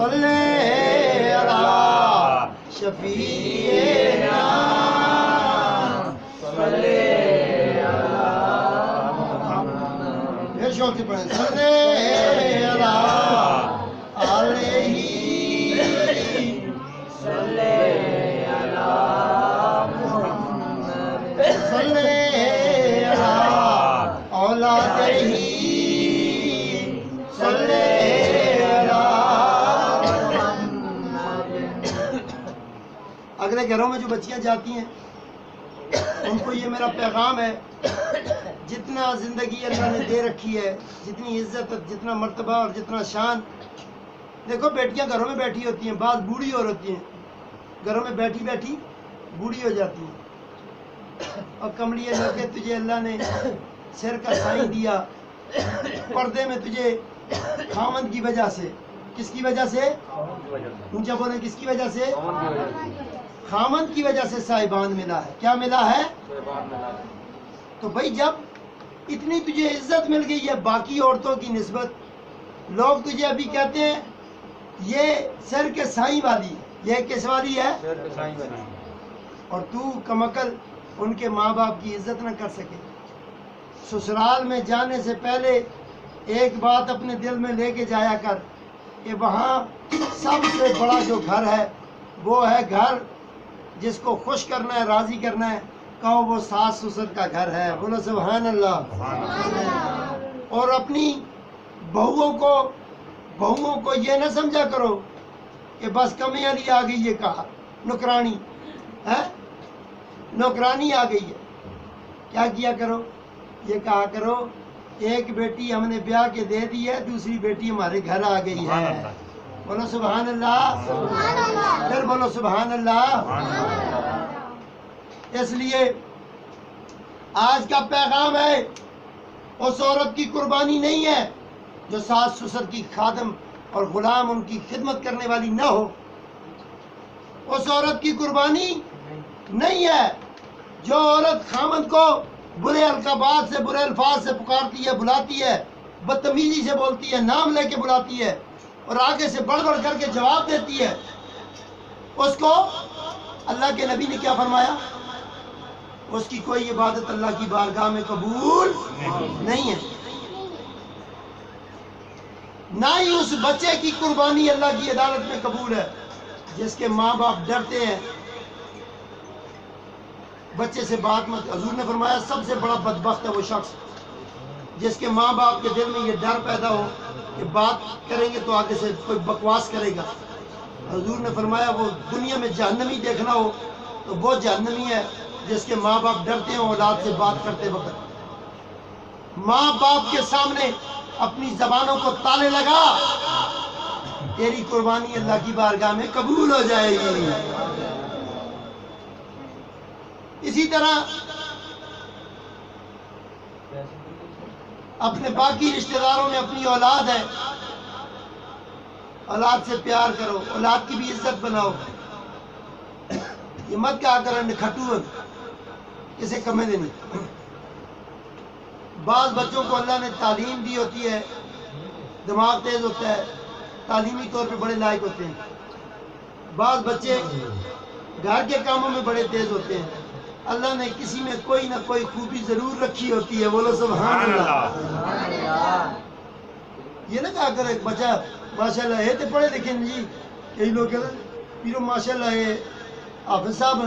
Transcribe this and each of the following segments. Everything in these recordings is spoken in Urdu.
صلی علی شفیعنا صلی علی شوق سے پڑھیں صلی علیہ صلی اگلے گھروں میں جو بچیاں جاتی ہیں ان کو یہ میرا پیغام ہے، جتنا زندگی اللہ نے دے رکھی ہے، جتنی عزت، جتنا مرتبہ اور جتنا شان، دیکھو بیٹیاں گھروں میں بیٹھی ہوتی ہیں، بعض بوڑھی اور ہوتی ہیں، گھروں میں بیٹھی بیٹھی بوڑھی ہو جاتی ہیں، اور کملیے لو کہ تجھے اللہ نے سر کا سائیں دیا، پردے میں تجھے خامند کی وجہ سے، کس کی وجہ سے؟ اونچا بولیں، کس کی وجہ سے؟ خامند کی وجہ سے صاحبان ملا ہے۔ کیا ملا ہے؟ تو بھائی جب اتنی تجھے عزت مل گئی ہے باقی عورتوں کی نسبت، لوگ تجھے ابھی کہتے ہیں یہ سر کے سائیں والی، یہ کس والی ہے؟ اور تو کمعقل ان کے ماں باپ کی عزت نہ کر سکے۔ سسرال میں جانے سے پہلے ایک بات اپنے دل میں لے کے جایا کر کہ وہاں سب سے بڑا جو گھر ہے وہ ہے گھر جس کو خوش کرنا ہے، راضی کرنا ہے، کہو وہ ساس سسر کا گھر ہے۔ بولو سبحان اللہ۔ اور اپنی بہوؤں کو یہ نہ سمجھا کرو کہ بس کمی علی آ گئی، یہ کہا نکرانی ہے، نوکرانی آ گئی ہے۔ کیا کیا کرو؟ یہ کہا کرو ایک بیٹی ہم نے بیاہ کے دے دی ہے، دوسری بیٹی ہمارے گھر آ گئی ہے۔ بولو سبحان اللہ، پھر بولو سبحان اللہ۔ اس لیے آج کا پیغام ہے، اس عورت کی قربانی نہیں ہے جو ساس سسر کی خادم اور غلام ان کی خدمت کرنے والی نہ ہو۔ اس عورت کی قربانی نہیں ہے جو عورت خامند کو برے القابات سے، برے الفاظ سے پکارتی ہے، بلاتی ہے، بدتمیزی سے بولتی ہے، نام لے کے بلاتی ہے اور آگے سے بڑھ بڑھ کر کے جواب دیتی ہے۔ اس کو اللہ کے نبی نے کیا فرمایا؟ اس کی کوئی عبادت اللہ کی بارگاہ میں قبول نہیں ہے، نہ ہی اس بچے کی قربانی اللہ کی عدالت میں قبول ہے جس کے ماں باپ ڈرتے ہیں بچے سے بات مت۔ حضور نے فرمایا سب سے بڑا بدبخت ہے وہ شخص جس کے ماں باپ کے دل میں یہ ڈر پیدا ہو کہ بات کریں گے تو آگے سے کوئی بکواس کرے گا۔ حضور نے فرمایا وہ دنیا میں جہنمی دیکھنا ہو تو وہ جہنمی ہے جس کے ماں باپ ڈرتے ہیں اولاد سے بات کرتے وقت۔ ماں باپ کے سامنے اپنی زبانوں کو تالے لگا، تیری قربانی اللہ کی بارگاہ میں قبول ہو جائے گی۔ اسی طرح اپنے باقی رشتہ داروں میں اپنی اولاد ہے، اولاد سے پیار کرو، اولاد کی بھی عزت بناؤ۔ یہ مت کہا کرو نکھٹو کسے کمے دینی۔ بعض بچوں کو اللہ نے تعلیم دی ہوتی ہے، دماغ تیز ہوتا ہے، تعلیمی طور پہ بڑے لائق ہوتے ہیں۔ بعض بچے گھر کے کاموں میں بڑے تیز ہوتے ہیں، اللہ نے کسی میں کوئی نہ کوئی خوبی ضرور رکھی ہوتی ہے۔ بولو سبحان اللہ۔ یہ نہ کہا کرو ایک بچہ ماشاءاللہ ہے تو پڑھے لکھے جی، کئی لوگ کہتے ہیں پیرو ماشاءاللہ ہے حافظ صاحب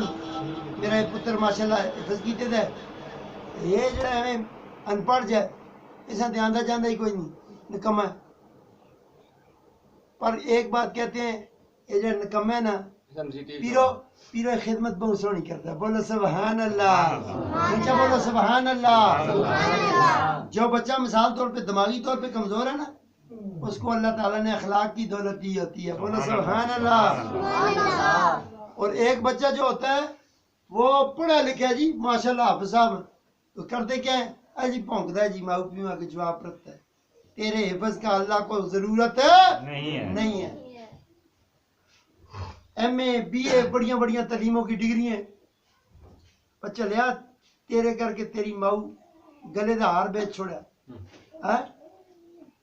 میرا پتر ماشاءاللہ حفظ کیتے تھے، یہ جو ہے ان پڑھ جائے اسے دھیان دا جاندہ ہی کوئی نہیں، نکمہ ہے۔ پر ایک بات کہتے ہیں یہ جو نکمہ ہے نا پیرو خدمت بہت سونی کرتا ہے۔ بولو سبحان اللہ، نیچے بولو سبحان اللہ۔ جو بچہ مثال طور پہ دماغی طور پہ کمزور ہے نا اس کو اللہ تعالیٰ نے اخلاق کی دولت دی ہوتی ہے۔ بولو سبحان اللہ۔ اور ایک بچہ جو ہوتا ہے وہ پڑھا لکھا ہے جی ماشاءاللہ حافظ صاحب، تو کرتے کیا ہے جی پھونکتا ہے جی ماؤ پیوں کے جواب رکھتا ہے، تیرے حفظ کا اللہ کو ضرورت نہیں ہے۔ ایم اے بی اے بڑیاں بڑیاں تعلیموں کی ڈگری ہیں، بچہ لیا تیرے کر کے تیری ماؤ گلے دا ہار بیچ چھوڑا،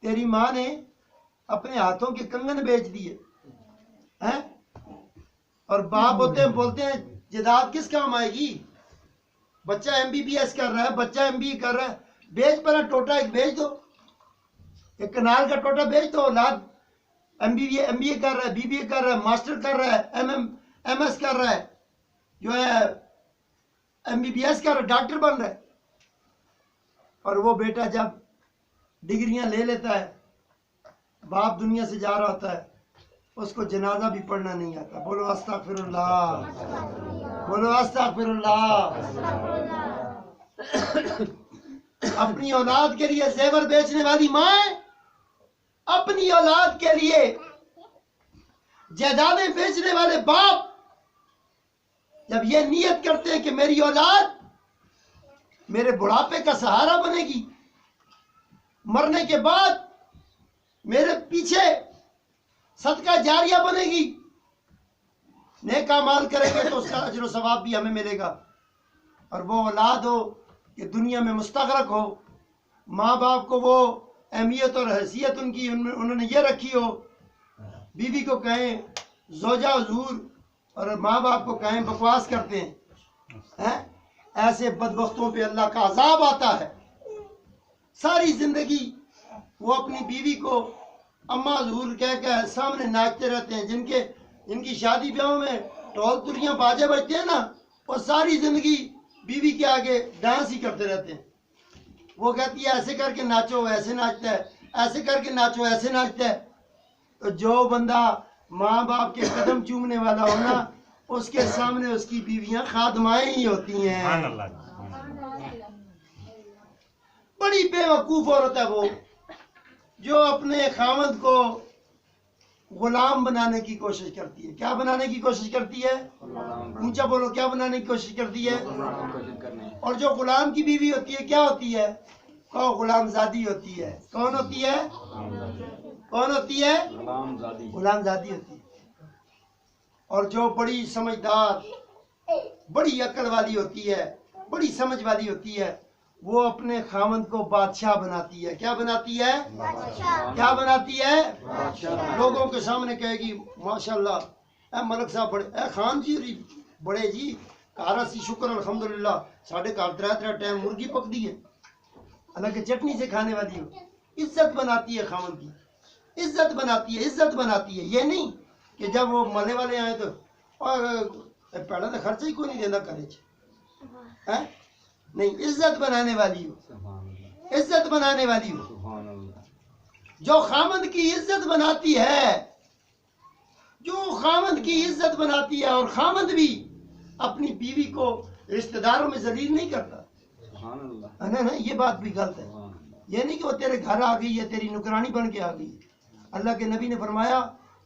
تیری ماں نے اپنے ہاتھوں کے کنگن بیچ دیے، ہیں؟ اور باپ ہوتے ہیں بولتے ہیں جائیداد کس کام آئے گی؟ بچہ MBBS کر رہا ہے، بچہ MBA کر رہا ہے، بیچ پر ٹوٹا ایک بیچ دو، ایک کنال کا ٹوٹا بیچ دو، اولاد MBA کر رہا ہے، BBA کر رہا ہے، ماسٹر کر رہا ہے، MS کر رہا ہے، جو ہے MBBS کر رہا ہے، ڈاکٹر بن رہا ہے، اور وہ بیٹا جب ڈگریاں لے لیتا ہے، باپ دنیا سے جا رہا ہوتا ہے، اس کو جنازہ بھی پڑھنا نہیں آتا. بولو استغفر اللہ، بولو استغفر اللہ. اپنی اولاد کے لیے زیور بیچنے والی ماں، اپنی اولاد کے لیے جائیدادیں بیچنے والے باپ، جب یہ نیت کرتے ہیں کہ میری اولاد میرے بڑھاپے کا سہارا بنے گی، مرنے کے بعد میرے پیچھے صدقہ جاریہ بنے گی، نیک اعمال کریں گے تو اس کا اجر و ثواب بھی ہمیں ملے گا، اور وہ اولاد ہو کہ دنیا میں مستغرق ہو، ماں باپ کو وہ اہمیت اور حیثیت انہوں نے یہ رکھی ہو، بیوی کو کہیں زوجہ حضور اور ماں باپ کو کہیں بکواس کرتے ہیں. ایسے بدبختوں پہ اللہ کا عذاب آتا ہے. ساری زندگی وہ اپنی بیوی کو اماں حضور کہہ کے سامنے ناچتے رہتے ہیں. جن کی شادی بیاہوں میں ڈھول تلیاں باجے بجتے ہیں نا، وہ ساری زندگی بیوی کے آگے ڈانس ہی کرتے رہتے ہیں. وہ کہتی ہے ایسے کر کے ناچو، ایسے ناچتا ہے، ایسے کر کے ناچو، ایسے ناچتا ہے. تو جو بندہ ماں باپ کے قدم چومنے والا ہونا، اس کے سامنے اس کی بیویاں خادمائیں ہی ہوتی ہیں. بڑی بے وقوف عورت ہے وہ جو اپنے خاوند کو غلام بنانے کی کوشش کرتی ہے. کیا بنانے کی کوشش کرتی ہے؟ اونچا بولو، کیا بنانے کی کوشش کرتی ہے؟ اور جو غلام کی بیوی ہوتی ہے کیا ہوتی ہے؟ غلام زادی ہوتی ہے. کون ہوتی ہے؟ کون ہوتی ہے؟ غلام زادی ہوتی ہے. اور جو بڑی سمجھدار، بڑی عقل والی ہوتی ہے، بڑی سمجھ والی ہوتی ہے، وہ اپنے خاوند کو بادشاہ بناتی ہے. کیا بناتی ہے؟ کیا بناتی ہے؟ لوگوں کے سامنے کہے گی ماشاءاللہ اے ملک صاحب بڑے، اے خان جی بڑے جی کارا سی شکر الحمدللہ ساڑھے کار ترہ ٹائم مرغی پک دی ہے، حالانکہ چٹنی سے کھانے والی ہو. عزت بناتی ہے خاوند کی، عزت بناتی ہے، عزت بناتی ہے. یہ نہیں کہ جب وہ ملنے والے آئے تو پہلے تو خرچہ ہی کوئی نہیں دینا کرے نہیں. عزت بنانے والی ہو، عزت بنانے والی ہو. جو خاوند کی عزت بناتی ہے، جو خاوند کی عزت بناتی ہے، اور خاوند بھی اپنی بیوی کو رشتہ داروں میں ذلیل نہیں کرتا. نہیں، یہ بات بھی غلط ہے. یہ نہیں کہ وہ تیرے گھر آ گئی ہے، تیری نکرانی بن کے آ گئی. اللہ کے نبی نے فرمایا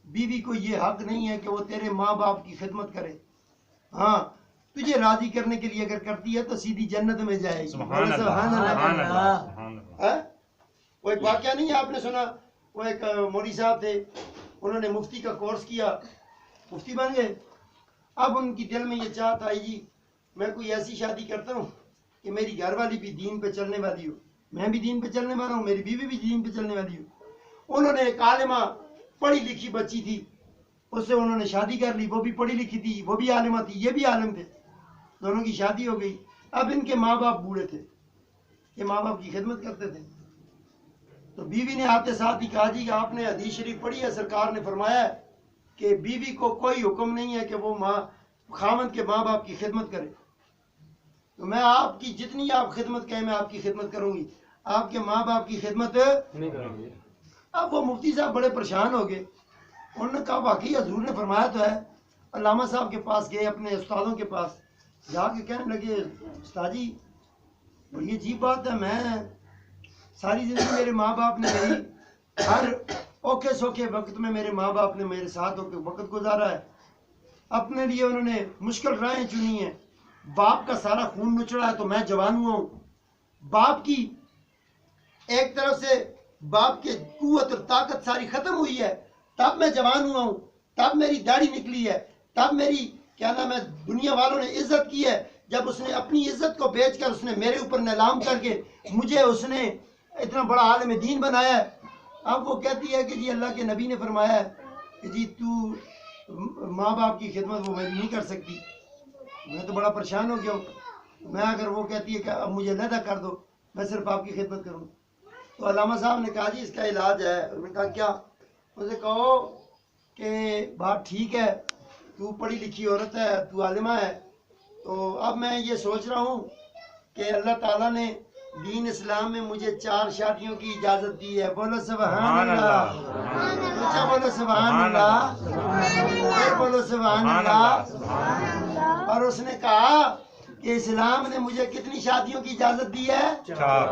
بیوی کو یہ حق نہیں ہے کہ وہ تیرے ماں باپ کی خدمت کرے. ہاں تجھے راضی کرنے کے لیے اگر کرتی ہے تو سیدھی جنت میں جائے گی. سبحان اللہ. وہ ایک واقعہ نہیں ہے آپ نے سنا، وہ ایک مولوی صاحب تھے، انہوں نے مفتی کا کورس کیا، مفتی بن گئے. اب ان کی دل میں یہ چاہت آئی جی میں کوئی ایسی شادی کرتا ہوں کہ میری گھر والی بھی دین پہ چلنے والی ہو، میں بھی دین پہ چلنے والا ہوں، میری بیوی بھی دین پہ چلنے والی ہو. انہوں نے ایک عالمہ پڑھی لکھی بچی تھی، اس سے انہوں نے شادی کر لی. وہ بھی پڑھی لکھی تھی، وہ بھی عالمہ تھی، یہ بھی عالم تھے. دونوں کی شادی ہو گئی. اب ان کے ماں باپ بوڑھے تھے، یہ ماں باپ کی خدمت کرتے تھے. تو بیوی نے آتے ساتھ ہی کہا جی کہ آپ نے حدیث شریف پڑھی ہے، سرکار نے فرمایا ہے کہ بیوی کو کوئی حکم نہیں ہے کہ وہ خاوند کے ماں باپ کی خدمت کرے. تو میں آپ کی جتنی آپ خدمت کہیں میں آپ کی خدمت کروں گی، آپ کے ماں باپ کی خدمت نہیں کروں گی. اب وہ مفتی صاحب بڑے پریشان ہو گئے. انہوں نے کہا واقعی حضور نے فرمایا تو ہے. علامہ صاحب کے پاس گئے، اپنے استادوں کے پاس جا کے کہنے لگے استاد جی بڑی عجیب بات ہے، میں ساری زندگی میرے ماں باپ نے میری ہر اوکھے سوکھے وقت میں میرے ماں باپ نے میرے ساتھ ہو کے وقت گزارا ہے. اپنے لیے انہوں نے مشکل راہیں چنی ہیں. باپ کا سارا خون نچڑا ہے تو میں جوان ہوا ہوں. باپ کی ایک طرف سے باپ کے قوت اور طاقت ساری ختم ہوئی ہے، تب میں جوان ہوا ہوں، تب میری داڑھی نکلی ہے، تب میری کیا نام ہے دنیا والوں نے عزت کی ہے. جب اس نے اپنی عزت کو بیچ کر اس نے میرے اوپر نیلام کر کے مجھے اس نے اتنا بڑا عالم دین بنایا ہے. اب وہ کہتی ہے کہ جی اللہ کے نبی نے فرمایا ہے کہ جی تو ماں باپ کی خدمت وہ میری نہیں کر سکتی، میں تو بڑا پریشان ہو گیا ہوں، میں اگر وہ کہتی ہے کہ اب مجھے علیحدہ کر دو میں صرف آپ کی خدمت کروں۔ تو علامہ صاحب نے کہا جی اس کا علاج ہے۔ انہوں نے کہا کیا؟ اسے کہو کہ بات ٹھیک ہے، تو پڑھی لکھی عورت ہے، تو عالمہ ہے، تو اب میں یہ سوچ رہا ہوں کہ اللہ تعالیٰ نے دین اسلام میں مجھے 4 شادیوں کی اجازت دی ہے۔ بولو سبحان اللہ، اونچا بولو سبحان اللہ، پھر بولو سبحان اللہ۔ اور اس نے کہا کہ اسلام نے مجھے کتنی شادیوں کی اجازت دی ہے؟ 4۔